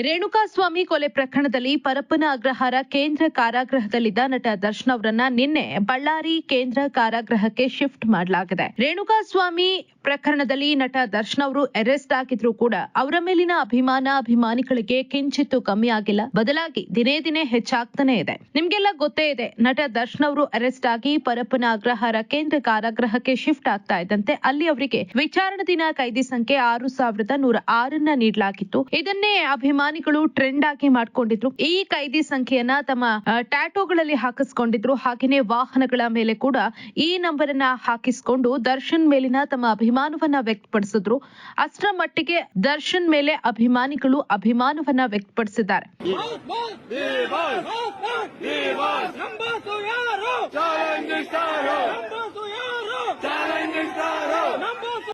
ರೇಣುಕಾಸ್ವಾಮಿ ಕೊಲೆ ಪ್ರಕರಣದಲ್ಲಿ ಪರಪ್ಪನ ಅಗ್ರಹಾರ ಕೇಂದ್ರ ಕಾರಾಗೃಹದಲ್ಲಿದ್ದ ನಟ ದರ್ಶನ್ ಅವರನ್ನ ನಿನ್ನೆ ಬಳ್ಳಾರಿ ಕೇಂದ್ರ ಕಾರಾಗೃಹಕ್ಕೆ ಶಿಫ್ಟ್ ಮಾಡಲಾಗಿದೆ. ರೇಣುಕಾಸ್ವಾಮಿ ಪ್ರಕರಣದಲ್ಲಿ ನಟ ದರ್ಶನ್ ಅವರು ಅರೆಸ್ಟ್ ಆಗಿದ್ರು ಕೂಡ ಅವರ ಮೇಲಿನ ಅಭಿಮಾನಿಗಳಿಗೆ ಕಿಂಚಿತ್ತು ಕಮ್ಮಿ ಆಗಿಲ್ಲ, ಬದಲಾಗಿ ದಿನೇ ದಿನೇ ಹೆಚ್ಚಾಗ್ತಾನೆ ಇದೆ. ನಿಮ್ಗೆಲ್ಲ ಗೊತ್ತೇ ಇದೆ, ನಟ ದರ್ಶನ್ ಅವರು ಅರೆಸ್ಟ್ ಆಗಿ ಪರಪ್ಪನ ಅಗ್ರಹಾರ ಕೇಂದ್ರ ಕಾರಾಗೃಹಕ್ಕೆ ಶಿಫ್ಟ್ ಆಗ್ತಾ ಇದ್ದಂತೆ ಅಲ್ಲಿ ಅವರಿಗೆ ವಿಚಾರಣಾಧೀನ ಕೈದಿ ಸಂಖ್ಯೆ 6106 ನೀಡಲಾಗಿತ್ತು. ಇದನ್ನೇ ಅಭಿಮಾನಿಗಳು ಟ್ರೆಂಡ್ ಆಗಿ ಮಾಡ್ಕೊಂಡಿದ್ರು. ಈ ಕೈದಿ ಸಂಖ್ಯೆಯನ್ನ ತಮ್ಮ ಟ್ಯಾಟೋಗಳಲ್ಲಿ ಹಾಕಿಸ್ಕೊಂಡಿದ್ರು. ಹಾಗೇನೆ ವಾಹನಗಳ ಮೇಲೆ ಕೂಡ ಈ ನಂಬರ್ ಅನ್ನ ಹಾಕಿಸ್ಕೊಂಡು ದರ್ಶನ್ ಮೇಲಿನ ತಮ್ಮ ಅಭಿಮಾನವನ್ನ ವ್ಯಕ್ತಪಡಿಸಿದ್ರು. ಅಷ್ಟರ ಮಟ್ಟಿಗೆ ದರ್ಶನ್ ಮೇಲೆ ಅಭಿಮಾನವನ್ನ ವ್ಯಕ್ತಪಡಿಸಿದ್ದಾರೆ.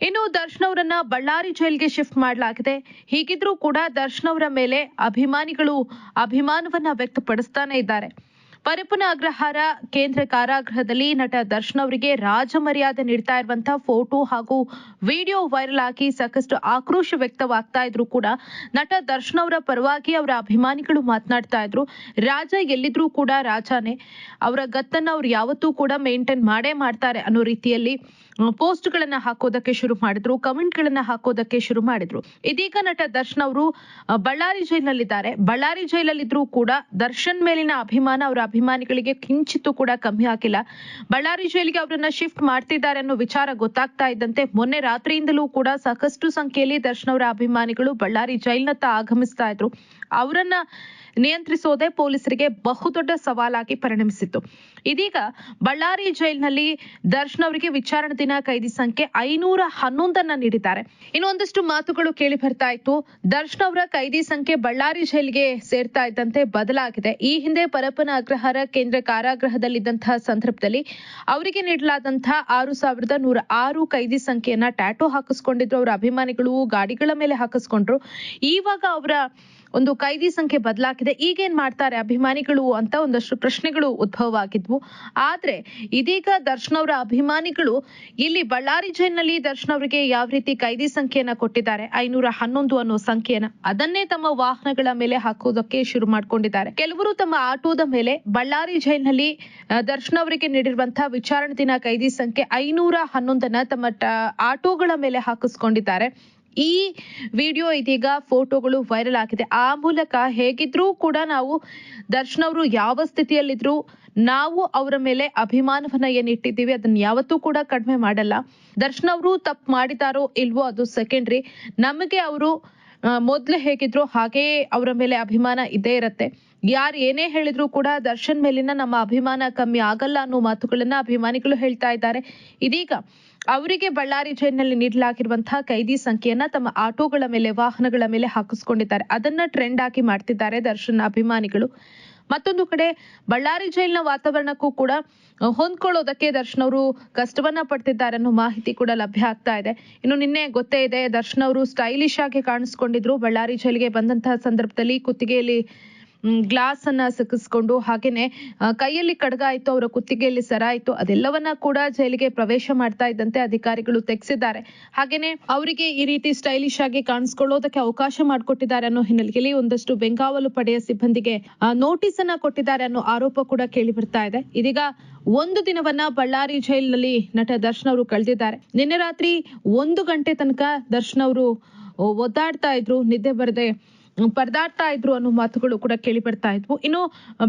ಇನ್ನು ದರ್ಶನ್ ಅವರನ್ನ ಬಳ್ಳಾರಿ ಜೈಲ್ಗೆ ಶಿಫ್ಟ್ ಮಾಡಲಾಗಿದೆ. ಹೀಗಿದ್ರೂ ಕೂಡ ದರ್ಶನ್ ಅವರ ಮೇಲೆ ಅಭಿಮಾನಿಗಳು ಅಭಿಮಾನವನ್ನ ವ್ಯಕ್ತಪಡಿಸ್ತಾನೆ ಇದ್ದಾರೆ. ಪರಪ್ಪನ ಅಗ್ರಹಾರ ಕೇಂದ್ರ ಕಾರಾಗೃಹದಲ್ಲಿ ನಟ ದರ್ಶನ್ ಅವರಿಗೆ ರಾಜ ಮರ್ಯಾದೆ ನೀಡ್ತಾ ಇರುವಂತಹ ಫೋಟೋ ಹಾಗೂ ವಿಡಿಯೋ ವೈರಲ್ ಆಗಿ ಸಾಕಷ್ಟು ಆಕ್ರೋಶ ವ್ಯಕ್ತವಾಗ್ತಾ ಇದ್ರು ಕೂಡ ನಟ ದರ್ಶನ್ ಅವರ ಪರವಾಗಿ ಅವರ ಅಭಿಮಾನಿಗಳು ಮಾತನಾಡ್ತಾ ಇದ್ರು. ರಾಜ ಎಲ್ಲಿದ್ರೂ ಕೂಡ ರಾಜಾನೇ, ಅವರ ಗತ್ತನ್ನ ಅವ್ರು ಯಾವತ್ತೂ ಕೂಡ ಮೇಂಟೈನ್ ಮಾಡೇ ಮಾಡ್ತಾರೆ ಅನ್ನೋ ರೀತಿಯಲ್ಲಿ ಪೋಸ್ಟ್ ಗಳನ್ನ ಹಾಕೋದಕ್ಕೆ ಶುರು ಮಾಡಿದ್ರು, ಕಮೆಂಟ್ ಗಳನ್ನ ಹಾಕೋದಕ್ಕೆ ಶುರು ಮಾಡಿದ್ರು. ಇದೀಗ ನಟ ದರ್ಶನ್ ಅವರು ಬಳ್ಳಾರಿ ಜೈಲಿನಲ್ಲಿದ್ದಾರೆ. ಬಳ್ಳಾರಿ ಜೈಲಲ್ಲಿದ್ರೂ ಕೂಡ ದರ್ಶನ್ ಮೇಲಿನ ಅಭಿಮಾನ ಅವರ ಅಭಿಮಾನಿಗಳಿಗೆ ಕಿಂಚಿತ್ತೂ ಕೂಡ ಕಮ್ಮಿ ಆಗಿಲ್ಲ. ಬಳ್ಳಾರಿ ಜೈಲಿಗೆ ಅವರನ್ನ ಶಿಫ್ಟ್ ಮಾಡ್ತಿದ್ದಾರೆ ಅನ್ನೋ ವಿಚಾರ ಗೊತ್ತಾಗ್ತಾ ಇದ್ದಂತೆ ಮೊನ್ನೆ ರಾತ್ರಿಯಿಂದಲೂ ಕೂಡ ಸಾಕಷ್ಟು ಸಂಖ್ಯೆಯಲ್ಲಿ ದರ್ಶನ್ ಅವರ ಅಭಿಮಾನಿಗಳು ಬಳ್ಳಾರಿ ಜೈಲಿನತ್ತ ಆಗಮಿಸ್ತಾ ಇದ್ರು. ಅವರನ್ನ ನಿಯಂತ್ರಿಸೋದೇ ಪೊಲೀಸರಿಗೆ ಬಹುದೊಡ್ಡ ಸವಾಲಾಗಿ ಪರಿಣಮಿಸಿತ್ತು. ಇದೀಗ ಬಳ್ಳಾರಿ ಜೈಲಿನಲ್ಲಿ ದರ್ಶನ್ ಅವರಿಗೆ ವಿಚಾರಣಾಧೀನ ಕೈದಿ ಸಂಖ್ಯೆ 511 ನೀಡಿದ್ದಾರೆ. ಇನ್ನು ಒಂದಷ್ಟು ಮಾತುಗಳು ಕೇಳಿ ಬರ್ತಾ ಇತ್ತು. ದರ್ಶನ್ ಅವರ ಕೈದಿ ಸಂಖ್ಯೆ ಬಳ್ಳಾರಿ ಜೈಲಿಗೆ ಸೇರ್ತಾ ಇದ್ದಂತೆ ಬದಲಾಗಿದೆ. ಈ ಹಿಂದೆ ಪರಪ್ಪನ ಅಗ್ರಹಾರ ಕೇಂದ್ರ ಕಾರಾಗೃಹದಲ್ಲಿದ್ದಂತಹ ಸಂದರ್ಭದಲ್ಲಿ ಅವರಿಗೆ ನೀಡಲಾದಂತಹ 6106 ಕೈದಿ ಸಂಖ್ಯೆಯನ್ನ ಟ್ಯಾಟೋ ಹಾಕಿಸ್ಕೊಂಡಿದ್ರು. ಅವರ ಅಭಿಮಾನಿಗಳು ಗಾಡಿಗಳ ಮೇಲೆ ಹಾಕಿಸ್ಕೊಂಡ್ರು. ಇವಾಗ ಅವರ ಒಂದು ಕೈದಿ ಸಂಖ್ಯೆ ಬದಲಾಗಿದೆ. ಈಗೇನ್ ಮಾಡ್ತಾರೆ ಅಭಿಮಾನಿಗಳು ಅಂತ ಒಂದಷ್ಟು ಪ್ರಶ್ನೆಗಳು ಉದ್ಭವವಾಗಿದ್ವು. ಆದ್ರೆ ಇದೀಗ ದರ್ಶನ್ ಅವರ ಅಭಿಮಾನಿಗಳು ಇಲ್ಲಿ ಬಳ್ಳಾರಿ ಜೈಲಿನಲ್ಲಿ ದರ್ಶನ್ ಅವರಿಗೆ ಯಾವ ರೀತಿ ಕೈದಿ ಸಂಖ್ಯೆಯನ್ನ ಕೊಟ್ಟಿದ್ದಾರೆ 511 ಅನ್ನೋ ಸಂಖ್ಯೆಯನ್ನ, ಅದನ್ನೇ ತಮ್ಮ ವಾಹನಗಳ ಮೇಲೆ ಹಾಕೋದಕ್ಕೆ ಶುರು ಮಾಡ್ಕೊಂಡಿದ್ದಾರೆ. ಕೆಲವರು ತಮ್ಮ ಆಟೋದ ಮೇಲೆ ಬಳ್ಳಾರಿ ಜೈಲಿನಲ್ಲಿ ದರ್ಶನ್ ಅವರಿಗೆ ನೀಡಿರುವಂತಹ ವಿಚಾರಣಾಧೀನ ಕೈದಿ ಸಂಖ್ಯೆ 511 ತಮ್ಮ ಆಟೋಗಳ ಮೇಲೆ ಹಾಕಿಸ್ಕೊಂಡಿದ್ದಾರೆ. ಈ ವಿಡಿಯೋ ಇದೀಗ ಫೋಟೋಗಳು ವೈರಲ್ ಆಗಿದೆ. ಆ ಮೂಲಕ ಹೇಗಿದ್ರೂ ಕೂಡ ನಾವು ದರ್ಶನ್ ಅವರು ಯಾವ ಸ್ಥಿತಿಯಲ್ಲಿದ್ರು ನಾವು ಅವರ ಮೇಲೆ ಅಭಿಮಾನವನ್ನ ಏನಿಟ್ಟಿದ್ದೀವಿ ಅದನ್ನ ಯಾವತ್ತೂ ಕೂಡ ಕಡಿಮೆ ಮಾಡಲ್ಲ. ದರ್ಶನ್ ಅವರು ತಪ್ಪು ಮಾಡಿದಾರೋ ಇಲ್ವೋ ಅದು ಸೆಕೆಂಡ್ರಿ. ನಮಗೆ ಅವರು ಮೊದ್ಲು ಹೇಗಿದ್ರು ಹಾಗೇ ಅವರ ಮೇಲೆ ಅಭಿಮಾನ ಇದ್ದೇ ಇರತ್ತೆ. ಯಾರು ಏನೇ ಹೇಳಿದ್ರು ಕೂಡ ದರ್ಶನ್ ಮೇಲಿನ ನಮ್ಮ ಅಭಿಮಾನ ಕಮ್ಮಿ ಆಗಲ್ಲ ಅನ್ನೋ ಮಾತುಗಳನ್ನ ಅಭಿಮಾನಿಗಳು ಹೇಳ್ತಾ ಇದ್ದಾರೆ. ಇದೀಗ ಅವರಿಗೆ ಬಳ್ಳಾರಿ ಜೈಲಿನಲ್ಲಿ ನೀಡಲಾಗಿರುವಂತಹ ಕೈದಿ ಸಂಖ್ಯೆಯನ್ನ ತಮ್ಮ ಆಟೋಗಳ ಮೇಲೆ ವಾಹನಗಳ ಮೇಲೆ ಹಾಕಿಸ್ಕೊಂಡಿದ್ದಾರೆ. ಅದನ್ನ ಟ್ರೆಂಡ್ ಆಗಿ ಮಾಡ್ತಿದ್ದಾರೆ ದರ್ಶನ್ ಅಭಿಮಾನಿಗಳು. ಮತ್ತೊಂದು ಕಡೆ ಬಳ್ಳಾರಿ ಜೈಲಿನ ವಾತಾವರಣಕ್ಕೂ ಕೂಡ ಹೊಂದ್ಕೊಳ್ಳೋದಕ್ಕೆ ದರ್ಶನ್ ಅವರು ಕಷ್ಟವನ್ನ ಪಡ್ತಿದ್ದಾರೆ ಅನ್ನೋ ಮಾಹಿತಿ ಕೂಡ ಲಭ್ಯ ಆಗ್ತಾ ಇದೆ. ಇನ್ನು ನಿನ್ನೆ ಗೊತ್ತೇ ಇದೆ, ದರ್ಶನ್ ಅವರು ಸ್ಟೈಲಿಶ್ ಆಗಿ ಕಾಣಿಸ್ಕೊಂಡಿದ್ರು. ಬಳ್ಳಾರಿ ಜೈಲಿಗೆ ಬಂದಂತಹ ಸಂದರ್ಭದಲ್ಲಿ ಕುತ್ತಿಗೆಯಲ್ಲಿ ಗ್ಲಾಸ್ ಅನ್ನ ಸಿಕ್ಕಿಸ್ಕೊಂಡು ಹಾಗೇನೆ ಕೈಯಲ್ಲಿ ಕಡಗ ಆಯ್ತು, ಅವರ ಕುತ್ತಿಗೆಯಲ್ಲಿ ಸರ ಆಯ್ತು, ಅದೆಲ್ಲವನ್ನ ಕೂಡ ಜೈಲಿಗೆ ಪ್ರವೇಶ ಮಾಡ್ತಾ ಇದ್ದಂತೆ ಅಧಿಕಾರಿಗಳು ತೆಗೆಸಿದ್ದಾರೆ. ಹಾಗೇನೆ ಅವರಿಗೆ ಈ ರೀತಿ ಸ್ಟೈಲಿಶ್ ಆಗಿ ಕಾಣಿಸ್ಕೊಳ್ಳೋದಕ್ಕೆ ಅವಕಾಶ ಮಾಡಿಕೊಟ್ಟಿದ್ದಾರೆ ಅನ್ನೋ ಹಿನ್ನೆಲೆಯಲ್ಲಿ ಒಂದಷ್ಟು ಬೆಂಗಾವಲು ಪಡೆಯ ಸಿಬ್ಬಂದಿಗೆ ನೋಟಿಸ್ ಅನ್ನ ಕೊಟ್ಟಿದ್ದಾರೆ ಅನ್ನೋ ಆರೋಪ ಕೂಡ ಕೇಳಿ ಬರ್ತಾ ಇದೆ. ಇದೀಗ ಒಂದು ದಿನವನ್ನ ಬಳ್ಳಾರಿ ಜೈಲಿನಲ್ಲಿ ನಟ ದರ್ಶನ್ ಅವರು ಕಳೆದಿದ್ದಾರೆ. ನಿನ್ನೆ ರಾತ್ರಿ 1 ಗಂಟೆ ತನಕ ದರ್ಶನ್ ಅವರು ಒದ್ದಾಡ್ತಾ ಇದ್ರು, ನಿದ್ದೆ ಬರದೆ ಪರದಾಡ್ತಾ ಇದ್ರು ಅನ್ನೋ ಮಾತುಗಳು ಕೂಡ ಕೇಳಿ ಬರ್ತಾ ಇದ್ವು. ಇನ್ನು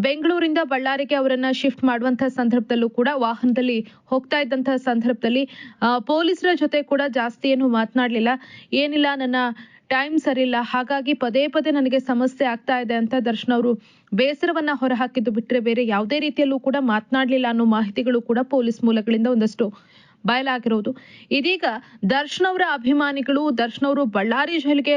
ಬೆಂಗಳೂರಿಂದ ಬಳ್ಳಾರಿಗೆ ಅವರನ್ನ ಶಿಫ್ಟ್ ಮಾಡುವಂತಹ ಸಂದರ್ಭದಲ್ಲೂ ಕೂಡ ವಾಹನದಲ್ಲಿ ಹೋಗ್ತಾ ಇದ್ದಂತಹ ಸಂದರ್ಭದಲ್ಲಿ ಪೊಲೀಸರ ಜೊತೆ ಕೂಡ ಜಾಸ್ತಿ ಏನು ಮಾತನಾಡ್ಲಿಲ್ಲ. ಏನಿಲ್ಲ, ನನ್ನ ಟೈಮ್ ಸರಿಯಿಲ್ಲ, ಹಾಗಾಗಿ ಪದೇ ಪದೇ ನನಗೆ ಸಮಸ್ಯೆ ಆಗ್ತಾ ಇದೆ ಅಂತ ದರ್ಶನ್ ಅವರು ಬೇಸರವನ್ನ ಹೊರಹಾಕಿದ್ದು ಬಿಟ್ರೆ ಬೇರೆ ಯಾವುದೇ ರೀತಿಯಲ್ಲೂ ಕೂಡ ಮಾತನಾಡ್ಲಿಲ್ಲ ಅನ್ನೋ ಮಾಹಿತಿಗಳು ಕೂಡ ಪೊಲೀಸ್ ಮೂಲಗಳಿಂದ ಒಂದಷ್ಟು ಬಯಲಾಗಿರೋದು. ಇದೀಗ ದರ್ಶನ್ ಅವರ ಅಭಿಮಾನಿಗಳು ದರ್ಶನ್ ಅವರು ಬಳ್ಳಾರಿ ಜೈಲಿಗೆ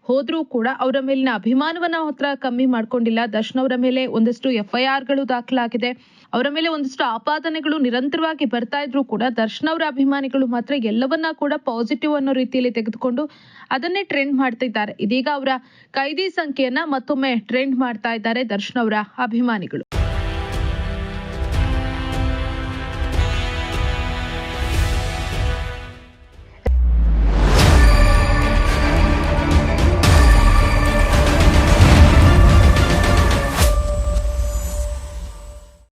ಹೋದ್ರೂ ಕೂಡ ಅವರ ಮೇಲಿನ ಅಭಿಮಾನವನ್ನ ಮಾತ್ರ ಕಮ್ಮಿ ಮಾಡ್ಕೊಂಡಿಲ್ಲ. ದರ್ಶನ್ ಅವರ ಮೇಲೆ ಒಂದಷ್ಟು FIR ಗಳು ದಾಖಲಾಗಿದೆ. ಅವರ ಮೇಲೆ ಒಂದಷ್ಟು ಆಪಾದನೆಗಳು ನಿರಂತರವಾಗಿ ಬರ್ತಾ ಇದ್ರು ಕೂಡ ದರ್ಶನ್ ಅವರ ಅಭಿಮಾನಿಗಳು ಮಾತ್ರ ಎಲ್ಲವನ್ನ ಕೂಡ ಪಾಸಿಟಿವ್ ಅನ್ನೋ ರೀತಿಯಲ್ಲಿ ತೆಗೆದುಕೊಂಡು ಅದನ್ನೇ ಟ್ರೆಂಡ್ ಮಾಡ್ತಿದ್ದಾರೆ. ಇದೀಗ ಅವರ ಕೈದಿ ಸಂಖ್ಯೆಯನ್ನ ಮತ್ತೊಮ್ಮೆ ಟ್ರೆಂಡ್ ಮಾಡ್ತಾ ಇದ್ದಾರೆ ದರ್ಶನ್ ಅವರ ಅಭಿಮಾನಿಗಳು.